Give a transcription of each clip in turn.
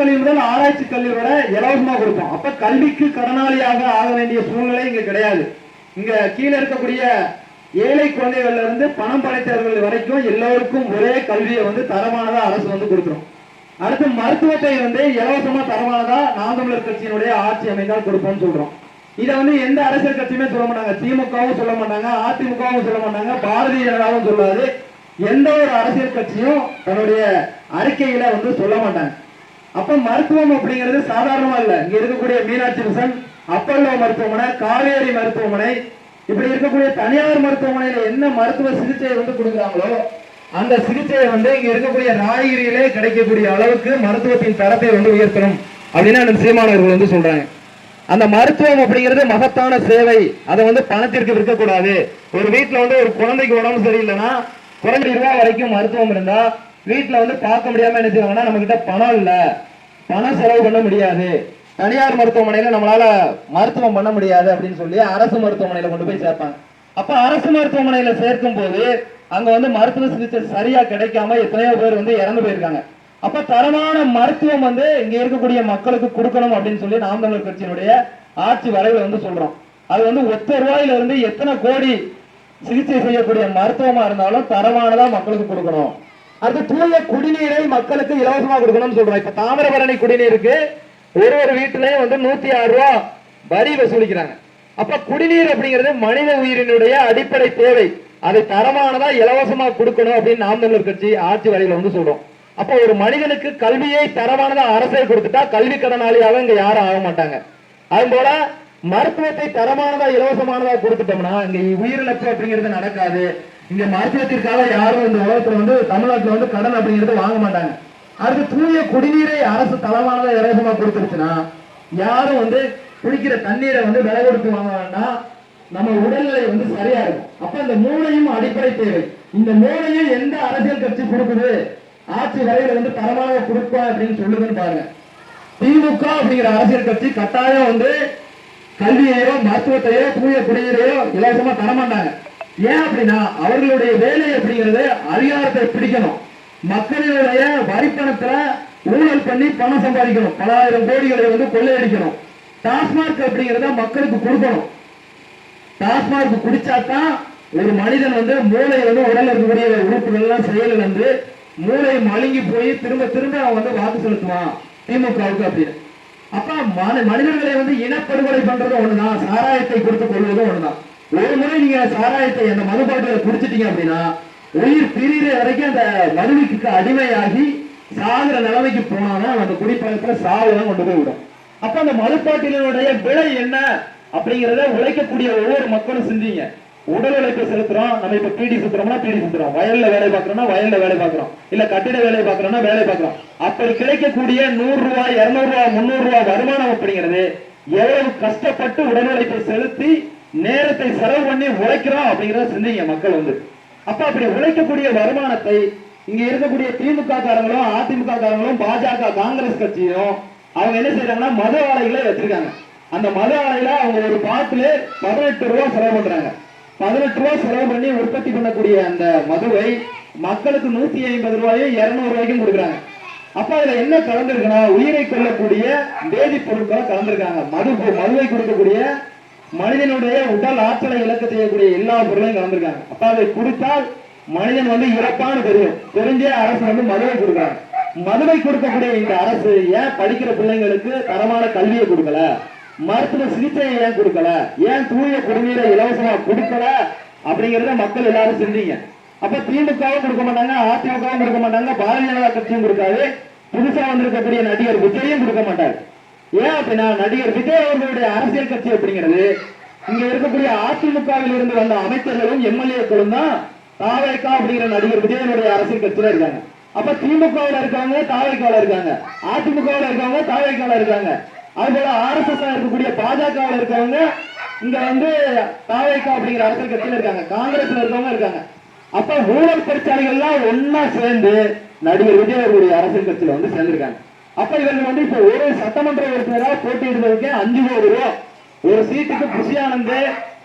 கல்வி முதல் ஆராய்ச்சி கல்வி வரை இலவசமா கொடுப்போம். அப்ப கல்விக்கு கடனாளியாக ஆக வேண்டிய சூழ்நிலை இங்க கிடையாது. இங்க கீழே இருக்கக்கூடிய ஏழை குழந்தைகள்ல இருந்து பணம் படைத்தவர்கள் வரைக்கும் எல்லோருக்கும் ஒரே கல்வியை தரமானதா அரசு கொடுக்கிறோம். அடுத்து மருத்துவத்தை இலவசமா தரமானதா நாம் தமிழர் கட்சியினுடைய ஆட்சி அமைந்தால் கொடுப்போம்னு சொல்றோம். இதை எந்த அரசியல் கட்சியுமே சொல்ல மாட்டாங்க. திமுகவும் சொல்ல மாட்டாங்க, அதிமுகவும் சொல்ல மாட்டாங்க, பாரதிய ஜனதாவும் சொல்லாது. எந்த ஒரு அரசியல் கட்சியும் தன்னுடைய அறிக்கையில சொல்ல மாட்டாங்க. அப்ப மருத்துவம் அப்படிங்கிறது சாதாரணமா இல்ல. இங்க இருக்கக்கூடிய மீனாட்சி மிஷன், அப்பல்லோ மருத்துவமனை, காவேரி மருத்துவமனை, இப்படி இருக்கக்கூடிய தனியார் மருத்துவமனையில என்ன மருத்துவ சிகிச்சை கொடுக்குறாங்களோ அந்த சிகிச்சையை இங்க இருக்கக்கூடிய ராயகிரியிலே கிடைக்கக்கூடிய அளவுக்கு மருத்துவத்தின் தரத்தை உயர்த்தணும் அப்படின்னு சீமானவர்கள் சொல்றாங்க. அந்த மருத்துவம் அப்படிங்கிறது மகத்தான சேவை. அதை பணத்திற்கு விற்கக்கூடாது. ஒரு வீட்டுல ஒரு குழந்தைக்கு உடம்பு சரியில்லைன்னா குறைஞ்ச ரூபாய் வரைக்கும் மருத்துவம் இருந்தா வீட்டுல பார்க்க முடியாம என்ன செய்வாங்கன்னா நம்ம கிட்ட பணம் இல்ல, பணம் செலவு பண்ண முடியாது, தனியார் மருத்துவமனையில நம்மளால மருத்துவம் பண்ண முடியாது அப்படின்னு சொல்லி அரசு மருத்துவமனையில கொண்டு போய் சேர்ப்பாங்க. அப்ப அரசு மருத்துவமனையில சேர்க்கும் போது அங்க மருத்துவ சிகிச்சை சரியா கிடைக்காம எத்தனையோ பேர் இறந்து போயிருக்காங்க. அப்ப தரமான மருத்துவம் இங்க இருக்கக்கூடிய மக்களுக்கு கொடுக்கணும் அப்படின்னு சொல்லி நாம் தமிழர் கட்சியினுடைய ஆட்சி வரைவில் சொல்றோம். அது ஒத்த ரூபாயில இருந்து எத்தனை கோடி சிகிச்சை செய்யக்கூடிய மருத்துவமா இருந்தாலும் தரமானதா மக்களுக்கு கொடுக்கணும். அது தூய குடிநீரை மக்களுக்கு இலவசமா கொடுக்கணும்னு சொல்றோம். இப்ப தாமிரபரணி குடிநீருக்கு ஒரு வீட்டிலே 106 ரூபாய் வரி வசூலிக்கிறாங்க. அப்ப குடிநீர் அப்படிங்கிறது மனித உயிரினுடைய அடிப்படை தேவை. அதை தரமானதா இலவசமா கொடுக்கணும் அப்படின்னு நாம் தமிழர் கட்சி ஆட்சி வரையில சொல்றோம். அப்ப ஒரு மனிதனுக்கு கல்வியை தரமானதா அரசே கொடுத்துட்டா கல்வி கடனாளியாக இங்க யாரும் ஆக மாட்டாங்க. அதுபோல மருத்துவத்தை தரமானதா இலவசமானதா கொடுத்துட்டோம்னா இங்க உயிரிழப்பு அப்படிங்கிறது நடக்காது. இங்க மருத்துவத்திற்காக யாரும் இந்த உலகத்துல தமிழ்நாட்டுல கடன் அப்படிங்கிறது வாங்க மாட்டாங்க. அதுக்கு தூய குடிநீரை அரசு தரமானதா இலவசமா கொடுத்துருச்சுன்னா யாரும் குடிக்கிற தண்ணீரை விலை கொடுத்து வாங்க வேண்டாம். நம்ம உடல்நிலை சரியா இருக்கும். அப்ப இந்த மூளையும் அடிப்படை தேவை. இந்த மூளையும் எந்த அரசியல் கட்சி கொடுக்குது ஆட்சி வரையில தரமாக கொடுப்பா அப்படின்னு சொல்லுதுன்னு பாருங்க. திமுக அப்படிங்கிற அரசியல் கட்சி கட்டாயம் கல்வியையோ மருத்துவத்தையோ தூய குடிநீரையோ இலவசமா தரமாட்டாங்க. ஏன் அப்படின்னா அவர்களுடைய வேலை அப்படிங்கிறது அதிகாரத்தை பிடிக்கணும், மக்களுடைய வரிப்பணத்துல ஊழல் பண்ணி பணம் சம்பாதிக்கணும், பல ஆயிரம் கோடிகளை கொள்ளையடிக்கணும். டாஸ்மாக் அப்படிங்கிறத மக்களுக்கு கொடுக்கணும். டாஸ்மாக் குடிச்சாதான் ஒரு மனிதன் மூளை உடல் இருக்கக்கூடிய உறுப்புகள் எல்லாம் செயல் மூளை மழுங்கி போய் திரும்ப திரும்ப அவன் வாக்கு செலுத்துவான் திமுகவுக்கு அப்படின்னு. அப்ப மனிதர்களை இனப்படுகொலை பண்றது ஒண்ணுதான், சாராயத்தை கொடுத்துக் கொள்வதும் ஒண்ணுதான். ஒரு முறை நீங்க சாராயத்தை அந்த மதுபாட்டில குடிச்சிட்டீங்க அப்படின்னா உயிர் பிரிகிற வரைக்கும் அந்த மதுவுக்கு அடிமையாகி சாகுற நிலைமைக்கு போனாதான் அந்த குடிப்பழக்கத்துல சாவுதான் கொண்டு போய் விடும். அப்ப அந்த மதுப்பாட்டிலுடைய விலை என்ன அப்படிங்கறத உழைக்கக்கூடிய ஒவ்வொரு மக்களும் சிந்திங்க. உடல் உழைப்பை செலுத்துறோம். நம்ம இப்ப பீடி சுத்துறோம்னா பீடி சுத்துறோம், வயல்ல வேலை பார்க்கறோம்னா வயல்ல வேலை பார்க்கறோம், இல்ல கட்டிட வேலை பார்க்கறோம்னா வேலை பார்க்கறோம். அப்படி கிடைக்கக்கூடிய 100 ரூபாய் 200 ரூபாய் 300 ரூபாய் வருமானம் அப்படிங்கிறது எவ்வளவு கஷ்டப்பட்டு உடல் உழைப்பை செலுத்தி நேரத்தை செலவு பண்ணி உழைக்கிறோம் அப்படிங்கறத சிந்திங்க மக்கள் அப்ப அப்படி உழைக்கக்கூடிய வருமானத்தை இங்க இருக்கக்கூடிய திமுக காரங்களும் அதிமுக காரங்களும் பாஜக காங்கிரஸ் கட்சியும் அவங்க என்ன செய்யறாங்கன்னா மது ஆலைகளை வச்சிருக்காங்க. அந்த மது ஆலையில அவங்க ஒரு பாட்டில 18 ரூபாய் செலவு பண்றாங்க. 18 ரூபாய் செலவு பண்ணி உற்பத்தி பண்ணக்கூடிய அந்த மதுவை மக்களுக்கு 150 ரூபாயும் 200 ரூபாய்க்கும் கொடுக்குறாங்க. அப்ப அதுல என்ன கலந்துருக்குன்னா உயிரை கொள்ளக்கூடிய வேதிப்பொருட்களை கலந்துருக்காங்க. மதுவை கொடுக்கக்கூடிய மனிதனுடைய உடல் ஆற்றலை இழக்க செய்யக்கூடிய எல்லா பொருளையும் கலந்துருக்காங்க. அப்ப அதை குடித்தால் மனிதன் இறப்பான்னு தெரிஞ்சே அரசு மதுவை கொடுக்குறாங்க. மதுவை கொடுக்கக்கூடிய இந்த அரசு ஏன் படிக்கிற பிள்ளைங்களுக்கு தரமான கல்வியை கொடுக்கல, மருத்துவ சிகிச்சையை ஏன் கொடுக்கல, ஏன் தூய குடிநீரை இலவசமா கொடுக்கல அப்படிங்கறத மக்கள் எல்லாரும் சிந்திங்க. அப்ப திமுகவும் கொடுக்க மாட்டாங்க, அதிமுகவும் கொடுக்க மாட்டாங்க, பாரதிய ஜனதா கட்சியும் கொடுக்காது, புதுசா வந்திருக்கக்கூடிய நடிகர் விஜயும் கொடுக்க மாட்டாரு. ஏன் அப்படின்னா நடிகர் விஜய் அவர்களுடைய அரசியல் கட்சி அப்படிங்கிறது இங்க இருக்கக்கூடிய அதிமுகவில் இருந்து வந்த அமைச்சர்களும் எம்எல்ஏக்களும் தான் தாவேகா அப்படிங்கிற நடிகர் விஜயனுடைய அரசியல் கட்சியில இருக்காங்க. அப்ப திமுகவில் இருக்காங்க, தாவேகால இருக்காங்க, அதிமுகவில் இருக்காங்க, தாவேகால இருக்காங்க. அதுபோல RSS இருக்கக்கூடிய பாஜகவில் இருக்கவங்க இங்க தாவேகா அப்படிங்கிற அரசியல் கட்சியில இருக்காங்க, காங்கிரஸ்ல இருக்கவங்க இருக்காங்க. அப்ப ஊழல் பிரச்சாரிகள் எல்லாம் ஒன்னா சேர்ந்து நடிகர் விஜய் அவர்களுடைய அரசியல் கட்சியில சேர்ந்திருக்காங்க. அப்ப இவர்கள் இப்ப ஒரு சட்டமன்ற உறுப்பினராக போட்டியிடுவதற்கு 5 கோடி ரூபாய் ஒரு சீட்டுக்கு. புஷி ஆனந்த்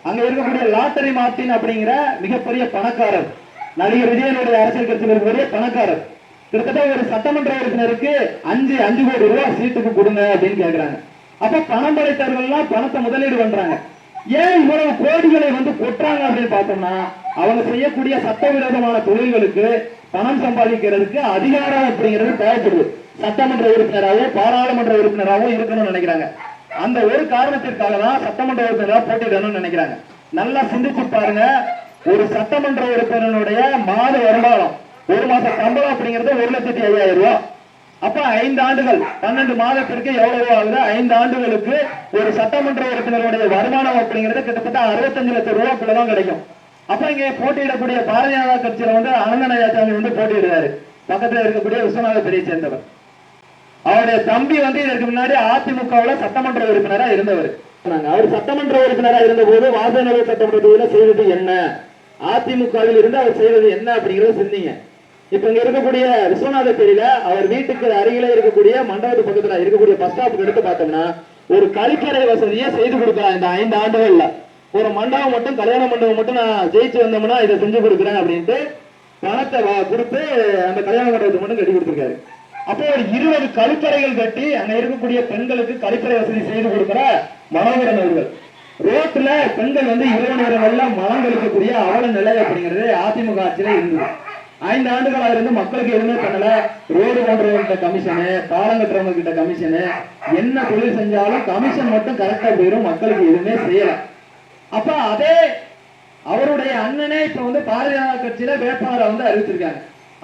அங்க இருக்கக்கூடிய லாட்டரி மார்டின் அப்படிங்கிற மிகப்பெரிய பணக்காரர், நடிகர் விஜயனுடைய அரசியல் கட்சியில் இருக்கக்கூடிய பணக்காரர். கிட்டத்தட்ட ஒரு சட்டமன்ற உறுப்பினருக்கு 5 கோடி ரூபாய் சீட்டுக்கு கொடுங்க அப்படின்னு கேட்கிறாங்க. அப்ப பணம் படைத்தவர்கள் பணத்தை முதலீடு பண்றாங்க. ஏன் இவ்வளவு கோடிகளை கொட்டுறாங்க அப்படின்னு பார்த்தோம்னா, அவங்க செய்யக்கூடிய சட்டவிரோதமான தொழில்களுக்கு பணம் சம்பாதிக்கிறதுக்கு அதிகாரம் அப்படிங்கிறது தேவைப்படுது. சட்டமன்ற உறுப்பினராகவோ பாராளுமன்ற உறுப்பினராகவோ இருக்கணும்னு நினைக்கிறாங்க. அந்த ஒரு காரணத்திற்காக தான் சட்டமன்ற உறுப்பினராக போட்டியிடணும்னு நினைக்கிறாங்க. நல்லா சிந்திச்சு பாருங்க. ஒரு சட்டமன்ற உறுப்பினருடைய மாத வருமானம், ஒரு மாச சம்பளம் அப்படிங்கிறது 1,05,000 ரூபாய். அப்ப 5 ஆண்டுகள் 12 மாதத்திற்கு எவ்வளவு ஆகுது? 5 ஆண்டுகளுக்கு ஒரு சட்டமன்ற உறுப்பினருடைய வருமானம் அப்படிங்கிறது கிட்டத்தட்ட 65 லட்சம் ரூபாய்க்குள்ளதான் கிடைக்கும். அப்ப இங்க போட்டியிடக்கூடிய பாரதிய ஜனதா கட்சியில அனந்தநாயசாமி போட்டியிடுறாரு. பக்கத்துல இருக்கக்கூடிய விஸ்வநாத பெரிய சேர்ந்தவர். அவருடைய தம்பி இதற்கு முன்னாடி அதிமுகவில் சட்டமன்ற உறுப்பினரா இருந்தவர். அவர் சட்டமன்ற உறுப்பினரா இருந்த போது வாசநல்லூர் சட்டமன்ற தொகுதியில செய்வது என்ன, அதிமுகவில் இருந்து அவர் செய்வது என்ன அப்படிங்கறத சிந்திங்க. இப்ப இங்க இருக்கக்கூடிய விஸ்வநாத பெரியில அவர் வீட்டுக்கு அருகில இருக்கக்கூடிய மண்டபத்து பக்கத்துல இருக்கக்கூடிய பஸ் ஸ்டாப்புக்கு எடுத்து பார்த்தோம்னா ஒரு கழிப்பறை வசதியை செய்து கொடுக்கலாம். இந்த 5 ஆண்டுகள்ல ஒரு மண்டபம் மட்டும், கல்யாண மண்டபம் மட்டும் நான் ஜெயிச்சு வந்தோம்னா இதை செஞ்சு கொடுக்குறேன் அப்படின்ட்டு பணத்தை கொடுத்து அந்த கல்யாண மண்டபத்தை மட்டும் கட்டி கொடுத்துருக்காரு. அப்போ ஒரு 20 கழிப்பறைகள் கட்டி அங்க இருக்கக்கூடிய பெண்களுக்கு கழிப்பறை வசதி செய்து கொடுக்கிற மனோகரன் அவர்கள். ரோட்ல பெண்கள் இரவு நேரங்கள்ல மனம் கழிக்கக்கூடிய அவல நிலை அப்படிங்கிறது அதிமுக ஆட்சியில இருந்தது. 5 ஆண்டுகளா இருந்து மக்களுக்கு எதுவுமே பண்ணல. ரோடு போன்றவர்கிட்ட கமிஷனு, பாலம் கட்டுறவங்க கிட்ட கமிஷனு, என்ன தொழில் செஞ்சாலும் கமிஷன் மட்டும் கரெக்டா போயிடும், மக்களுக்கு எதுவுமே செய்யல. அப்ப அதே அவருடைய அண்ணனே இப்ப பாரதிய ஜனதா கட்சியில வேட்பாளரை அறிவிச்சிருக்காங்க.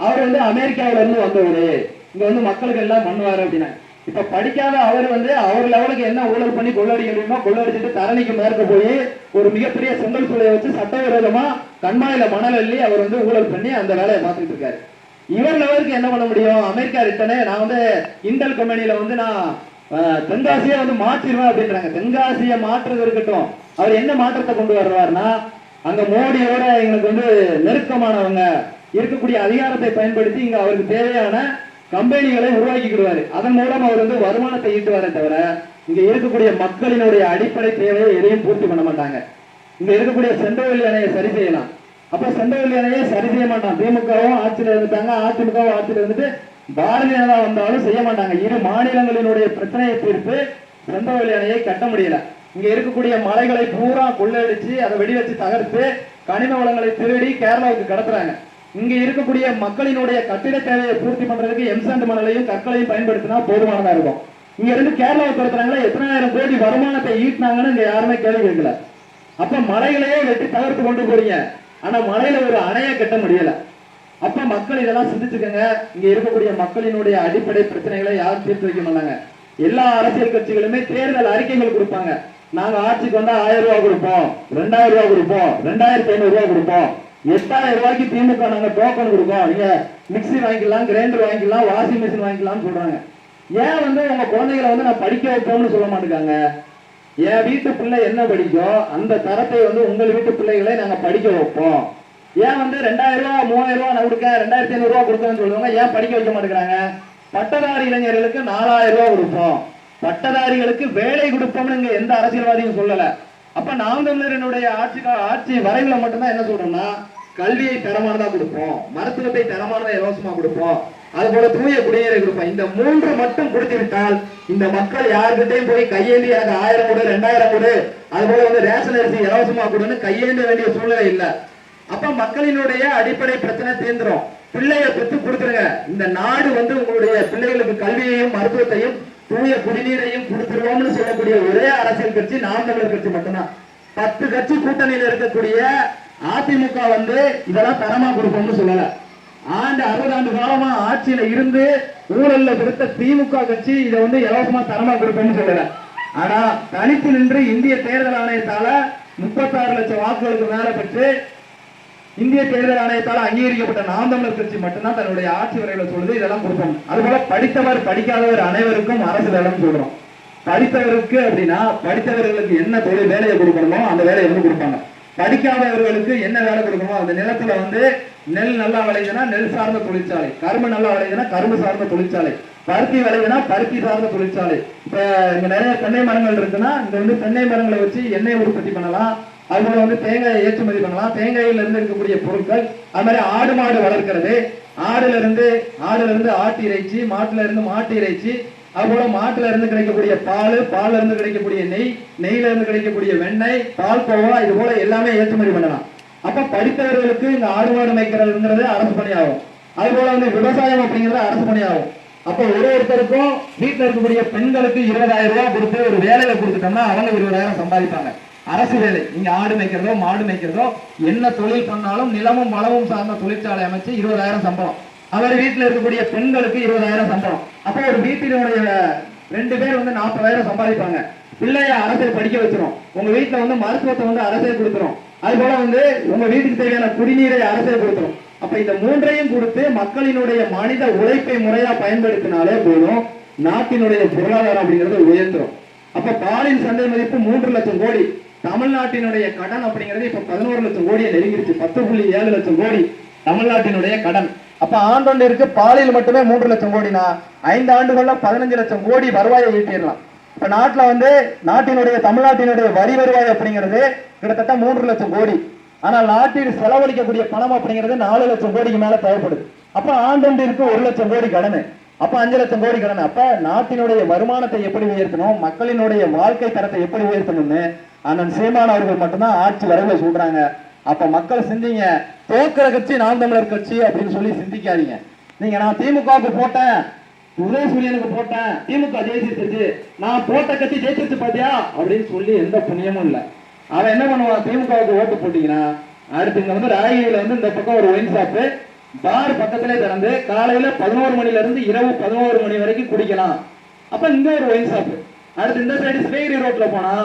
அவர் அமெரிக்காவில இருந்து வந்தவரு, இங்க மக்களுக்கு எல்லாம் பண்ணுவாரு அப்படின்னா. இப்ப படிக்காத அவர் அவர் லெவலுக்கு என்ன ஊழல் பண்ணி கொள்ளடிக்கணுமோ கொள்ளடிச்சிட்டு தரணிக்கு மேற்க போய் ஒரு மிகப்பெரிய செங்கல் சூளையை வச்சு சட்டவிரோதமா கண்மாயில மணல் அள்ளி அவர் ஊழல் பண்ணி அந்த வேலையை பார்த்துட்டு இருக்காரு. இவர் லெவலுக்கு என்ன பண்ண முடியும்? அமெரிக்கா ரிட்டனே நான் இண்டல் கம்பெனியில நான் தென்காசியை மாற்றிடுவேன் அப்படின்றாங்க. தென்காசியை மாற்றுறது இருக்கட்டும், அவர் என்ன மாற்றத்தை கொண்டு வர்றாருன்னா, அங்க மோடியோட எங்களுக்கு நெருக்கமானவங்க இருக்கக்கூடிய அதிகாரத்தை பயன்படுத்தி இங்க அவருக்கு தேவையான கம்பெனிகளை உருவாக்கிடுவாரு. அதன் மூலம் அவர் வருமானத்தை ஈட்டுவாரே தவிர இங்க இருக்கக்கூடிய மக்களினுடைய அடிப்படை தேவையை எதையும் பூர்த்தி பண்ண மாட்டாங்க. இங்க இருக்கக்கூடிய செண்டவெளி அணையை சரி செய்யலாம். அப்ப செண்டவெளி அணையை சரி செய்ய மாட்டான். திமுகவும் ஆட்சியில இருந்துட்டாங்க, அதிமுகவும் ஆட்சியில இருந்துட்டு பாரதிய ஜனதா வந்தாலும் செய்ய மாட்டாங்க. இரு மாநிலங்களினுடைய பிரச்சனையை தீர்த்து செண்டவெளி அணையை கட்ட முடியல. இங்க இருக்கக்கூடிய மலைகளை பூரா கொள்ளடிச்சு அதை வெடி வச்சு தகர்த்து கனிம வளங்களை திருடி கேரளாவுக்கு கடத்துறாங்க. இங்க இருக்கக்கூடிய மக்களினுடைய கட்டிட தேவையை பூர்த்தி பண்றதுக்கு எம்சாண்ட் மணலையும் கற்களையும் பயன்படுத்தினா போதுமானதா இருக்கும். இங்க இருந்து கேரளாவை கடத்துறாங்களா, எத்தனாயிரம் கோடி வருமானத்தை ஈட்டினாங்கன்னு இங்க யாருமே கேள்வி கேட்கல. அப்ப மலைகளையே வெட்டி தகர்த்து கொண்டு போறீங்க, ஆனா மலையில ஒரு அணையை கட்ட முடியல. அப்ப மக்கள் இதெல்லாம் சிந்திச்சுக்கங்க. இங்க இருக்கக்கூடிய மக்களினுடைய அடிப்படை பிரச்சனைகளை யாரும் தீர்த்து வைக்க மாட்டாங்க. எல்லா அரசியல் கட்சிகளுமே தேர்தல் அறிக்கைகள் கொடுப்பாங்க. நாங்க ஆட்சிக்கு வந்தா 1000 ரூபாய் கொடுப்போம், 2000 ரூபாய் கொடுப்போம், 2500 ரூபாய் கொடுப்போம், 8000 ரூபாய்க்கு திமுக நாங்க டோக்கன் கொடுப்போம், நீங்க மிக்சி வாங்கிக்கலாம், கிரைண்டர் வாங்கிக்கலாம், வாஷிங் மிஷின் வாங்கிக்கலாம்னு சொல்றாங்க. ஏன் உங்க குழந்தைகளை நான் படிக்க வைப்போம்னு சொல்ல மாட்டேங்காங்க? என் வீட்டு பிள்ளை என்ன படிக்கும் அந்த தரத்தை உங்கள் வீட்டு பிள்ளைகளை நாங்க படிக்க வைப்போம். ஏன் 2000 ரூபாய் 3000 ரூபாய் நான் கொடுக்க 2500 ரூபாய் கொடுக்கணும்னு சொல்லுவாங்க, ஏன் படிக்க வைக்க மாட்டேங்கிறாங்க? பட்டதாரி இளைஞர்களுக்கு 4000 ரூபாய் கொடுப்போம், பட்டதாரிகளுக்கு வேலை கொடுப்போம்னு எந்த அரசியல்வாதியும் சொல்லல. அப்ப நாம் தமிழரினுடைய ஆட்சி வரைவுல மட்டும்தான் என்ன சொல்றோம்னா, கல்வியை தரமானதா கொடுப்போம், மருத்துவத்தை தரமானதா இலவசமா கொடுப்போம், அது போல தூய குடிநீரை கொடுப்போம். இந்த 3 மட்டும் கொடுத்து விட்டால் இந்த மக்கள் யாருக்கிட்டையும் போய் கையேந்தி எனக்கு 1000 கொடு 2000 கொடு அது போல ரேஷன் அரிசி இலவசமா கொடுன்னு கையேந்த வேண்டிய சூழ்நிலை இல்லை. அப்ப மக்களினுடைய அடிப்படை பிரச்சனை தீர்ந்துரும். பிள்ளைய பெற்று கொடுத்துருங்க. இந்த நாடு உங்களுடைய பிள்ளைகளுக்கு கல்வியையும் மருத்துவத்தையும் தூய குடிநீரையும் கொடுத்துருவோம்னு சொல்லக்கூடிய ஒரே அரசியல் கட்சி நாம் தமிழர் கட்சி மட்டும்தான். 10 கட்சி கூட்டணியில் இருக்கக்கூடிய அதிமுக இதெல்லாம் தரமா கொடுப்போம்னு சொல்லல. 60 ஆண்டு காலமா ஆட்சியில இருந்து ஊழல்ல கொடுத்த திமுக கட்சி இதை இலவசமா தரமா கொடுப்போம்னு சொல்லல. ஆனா தனித்து நின்று இந்திய தேர்தல் ஆணையத்தால 36 லட்சம் வாக்குகளுக்கு மேல பெற்று இந்திய தேர்தல் ஆணையத்தால் அங்கீகரிக்கப்பட்ட நாம் தமிழர் கட்சி மட்டும்தான் தன்னுடைய ஆட்சி வரையில சொல்லுது இதெல்லாம் கொடுப்போம். அதுபோல படித்தவர் படிக்காதவர் அனைவருக்கும் அரசு வேலைன்னு சொல்றோம். படித்தவருக்கு அப்படின்னா படித்தவர்களுக்கு என்ன தொழில் வேலையை கொடுக்கணுமோ அந்த வேலையை கொடுப்பாங்க. படிக்காதவர்களுக்கு என்ன வேலை கொடுக்கணுமோ அந்த நிலத்துல நெல் நல்லா விளையுதுன்னா நெல் சார்ந்த தொழிற்சாலை, கரும்பு நல்லா விளையுதுன்னா கரும்பு சார்ந்த தொழிற்சாலை, பருத்தி விளையுதுன்னா பருத்தி சார்ந்த தொழிற்சாலை. இப்ப இங்க நிறைய தென்னை மரங்கள் இருக்குன்னா இந்த தென்னை மரங்களை வச்சு எண்ணெய் உற்பத்தி பண்ணலாம், அதுபோல தேங்காயை ஏற்றுமதி பண்ணலாம், தேங்காயில இருந்து இருக்கக்கூடிய பொருட்கள், அது மாதிரி ஆடு மாடு வளர்க்கிறது, ஆடுல இருந்து ஆட்டு இறைச்சி, மாட்டுல இருந்து மாட்டு இறைச்சி, அதுபோல மாட்டுல இருந்து கிடைக்கக்கூடிய பால், பால்ல இருந்து கிடைக்கக்கூடிய நெய், நெய்ல இருந்து கிடைக்கக்கூடிய வெண்ணெய், பால் கோவா, இது போல எல்லாமே ஏற்றுமதி பண்ணலாம். அப்ப படித்தவர்களுக்கு இந்த ஆடு மாடு மேய்க்கிறதுங்கிறது அரசு பணியாகும். அது போல வந்து விவசாயம் அப்படிங்கிறது அரசு பணியாகும். அப்ப ஒருத்தருக்கும் வீட்டுல இருக்கக்கூடிய பெண்களுக்கு 20,000 ரூபாய் கொடுத்து ஒரு வேலையை கொடுத்துட்டோம்னா அவங்க 20,000 சம்பாதிப்பாங்க. அரசு வேலை, நீங்க ஆடு மேய்க்கிறதோ மாடு மேய்க்கிறதோ என்ன தொழில் பண்ணாலும் நிலமும் வளமும் சார்ந்த தொழிற்சாலை அமைச்சு 20,000 சம்பளம். அவர் வீட்டுல இருக்கக்கூடிய பெண்களுக்கு 20,000 சம்பளம். அப்ப ஒரு வீட்டினுடைய 2 பேர் வந்து 40,000 சம்பாதிப்பாங்க. பிள்ளைய அரசை படிக்க வச்சிரும். உங்க வீட்டுல வந்து மருத்துவத்தை வந்து அரசே கொடுத்துரும். அது போல வந்து உங்க வீட்டுக்கு தேவையான குடிநீரை அரசே கொடுத்துரும். அப்ப இந்த 3ஐயும் கொடுத்து மக்களினுடைய மனித உழைப்பை முறையா பயன்படுத்தினாலே போதும், நாட்டினுடைய பொருளாதாரம் அப்படிங்கிறது உயர்ந்துரும். அப்ப பாலின் சந்தை மதிப்பு 3 லட்சம் கோடி. தமிழ்நாட்டினுடைய கடன் அப்படிங்கிறது இப்ப 11 லட்சம் கோடியை நெருங்கிருச்சு. 10.7 லட்சம் கோடி தமிழ்நாட்டினுடைய கடன். அப்ப ஆண்டொன்றிற்கு பாலில் மட்டுமே 3 லட்சம் கோடினா 5 ஆண்டுகள்ல 15 லட்சம் கோடி வருவாயை ஈட்டிடலாம். இப்ப நாட்டுல வந்து தமிழ்நாட்டினுடைய வரி வருவாய் அப்படிங்கிறது கிட்டத்தட்ட 3 லட்சம் கோடி. ஆனால் நாட்டில் செலவழிக்கக்கூடிய பணம் அப்படிங்கிறது 4 லட்சம் கோடிக்கு மேல தேவைப்படுது. அப்ப ஆண்டொன்றிற்கு 1 லட்சம் கோடி கடன், அப்ப 5 லட்சம் கோடி கடன். அப்ப நாட்டினுடைய வருமானத்தை எப்படி உயர்த்தணும், மக்களினுடைய வாழ்க்கை தரத்தை எப்படி உயர்த்தணும்னு அண்ணன் சீமான் அவர்கள் மட்டும்தான் ஆட்சி வரையில சொல்றாங்க. அப்ப மக்கள் சிந்திங்க, தோக்கிற கட்சி நாம் தமிழர் கட்சி அப்படின்னு சொல்லி சிந்திக்காதீங்க. நீங்க நான் திமுகவுக்கு போட்டேன், உதயசூரியனுக்கு போட்டேன், திமுக ஜெயிச்சிருச்சு, நான் போட்ட கட்சி ஜெயிச்சிருச்சு பாத்தியா அப்படின்னு சொல்லி எந்த புண்ணியமும் இல்லை. அவன் என்ன பண்ணுவான், திமுகவுக்கு ஓட்டு போட்டீங்கன்னா அடுத்து இங்க வந்து ராயகிரியில வந்து இந்த பக்கம் ஒரு ஒயின் ஷாப்பு, பார் பக்கத்திலே திறந்து காலையில 11 மணில இருந்து இரவு 11 மணி வரைக்கும் குடிக்கலாம். அப்ப இங்க ஒரு ஒயின் ஷாப்பு, அடுத்து இந்த சைடு சிவகிரி ரோட்ல போனா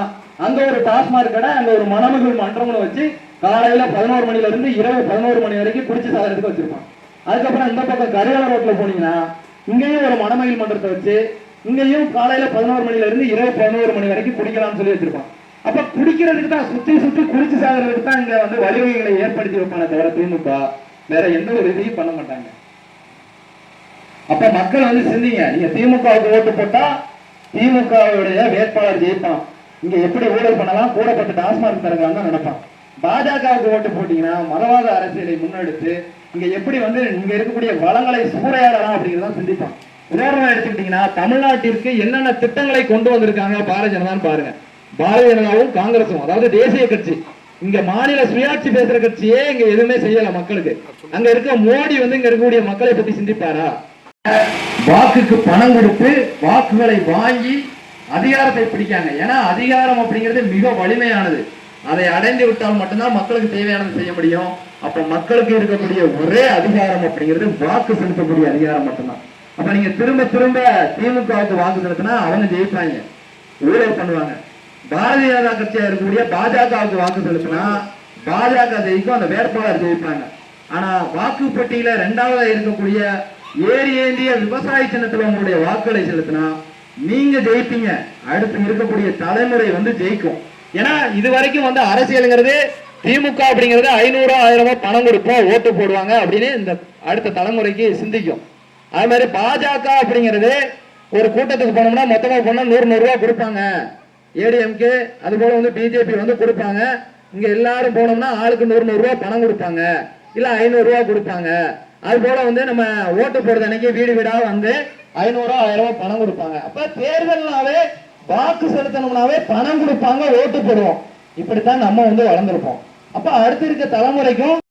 அங்க ஒரு டாஸ்மாக் கடை, அங்க ஒரு மணமகள் மன்றம்னு வச்சு காலையில 11 மணில இருந்து இரவு 11 மணி வரைக்கும் குடிச்சு சாதனத்துக்கு வச்சிருப்பான். அதுக்கப்புறம் இந்த பக்கம் கரிகால ரோட்ல போனீங்கன்னா இங்கேயும் ஒரு மணமகள் மன்றத்தை வச்சு இங்கேயும் காலையில 11 மணில இருந்து இரவு 11 மணி வரைக்கும் குடிக்கலாம்னு சொல்லி வச்சிருப்பான். அப்ப குடிக்கிறதுக்கு தான், சுத்தி குடிச்சு சாகிறதுக்கு தான் இங்க வந்து வழிவகைகளை ஏற்படுத்தி வைப்பான தவிர திமுக வேற எந்த ஒரு இதையும் பண்ண மாட்டாங்க. அப்ப மக்கள் வந்து சிந்திங்க, நீங்க திமுகவுக்கு ஓட்டு போட்டா திமுகவுடைய வேட்பாளர் ஜெயிப்பான். இங்க எப்படி ஊழல் பண்ணலாம், கூடப்பட்ட டாஸ்மாக் தரங்களாம் தான் நடப்பான். பாஜகவுக்கு ஓட்டு போட்டீங்கன்னா மதவாத அரசியலை முன்னெடுத்து இங்க எப்படி வந்து இங்க இருக்கக்கூடிய வளங்களை சூறையாடலாம் அப்படிங்கிறதான் சிந்திப்பான். உதாரணம் எடுத்துக்கிட்டீங்கன்னா தமிழ்நாட்டிற்கு என்னென்ன திட்டங்களை கொண்டு வந்திருக்காங்க பாரதிய ஜனதான்னு பாருங்க. பாரதிய ஜனதாவும் காங்கிரசும், அதாவது தேசிய கட்சி, இங்க மாநில சுயாட்சி பேசுற கட்சியே இங்க எதுவுமே செய்யல மக்களுக்கு. அங்க இருக்க மோடி வந்து இங்க இருக்கக்கூடிய மக்களை பத்தி சிந்திப்பாரா? வாக்குக்கு பணம் கொடுத்து வாக்குகளை வாங்கி அதிகாரத்தை பிடிக்காங்க. ஏன்னா அதிகாரம் அப்படிங்கிறது மிக வலிமையானது. அதை அடைந்து விட்டால் மட்டும்தான் மக்களுக்கு தேவையானது செய்ய முடியும். அப்ப மக்களுக்கு இருக்கக்கூடிய ஒரே அதிகாரம் அப்படிங்கிறது வாக்கு செலுத்தக்கூடிய அதிகாரம் மட்டும்தான். அப்ப நீங்க திரும்ப திமுகவுக்கு வாக்கு செலுத்தினா அவங்க ஜெயிப்பாங்க, ஊழல் பண்ணுவாங்க. பாரதிய ஜனதா கட்சியா இருக்கக்கூடிய பாஜகவுக்கு வாக்கு செலுத்தினா பாஜக ஜெயிக்கும், அந்த வேட்பாளர் ஜெயிப்பாங்க. ஆனா வாக்கு பட்டியல 2வது இருக்கக்கூடிய ஏரி ஏந்திய விவசாய சின்னத்துல உங்களுடைய வாக்குகளை செலுத்தினா நீங்க ஜெயிப்பீங்க, அடுத்து இருக்கக்கூடிய தலைமுறை வந்து ஜெயிக்கும். ஏன்னா இது வரைக்கும் வந்து அரசியலுங்கிறது திமுக அப்படிங்கிறது 500-1000 பணம் கொடுப்போம் ஓட்டு போடுவாங்க அப்படின்னு இந்த அடுத்த தலைமுறைக்கு சிந்திக்கும். அது மாதிரி பாஜக அப்படிங்கிறது ஒரு கூட்டத்துக்கு போனோம்னா மொத்தமா போனா 100 ரூபாய் கொடுப்பாங்க. ஏடிஎம்கே அது போல வந்து பிஜேபி வந்து கொடுப்பாங்க. இங்க எல்லாரும் போனோம்னா ஆளுக்கு 100 ரூபாய் பணம் கொடுப்பாங்க, இல்ல 500 ரூபாய் கொடுப்பாங்க. அது போல வந்து நம்ம ஓட்டு போடுறது அன்னைக்கு வீடு வீடா வந்து 500-1000 பணம் கொடுப்பாங்க. அப்ப தேர்தல்னாவே வாக்கு செலுத்தணும்னாவே பணம் கொடுப்பாங்க, ஓட்டு போடுவோம். இப்படித்தான் நம்ம வந்து வளர்ந்துருப்போம். அப்ப அடுத்து இருக்க தலைமுறைக்கும்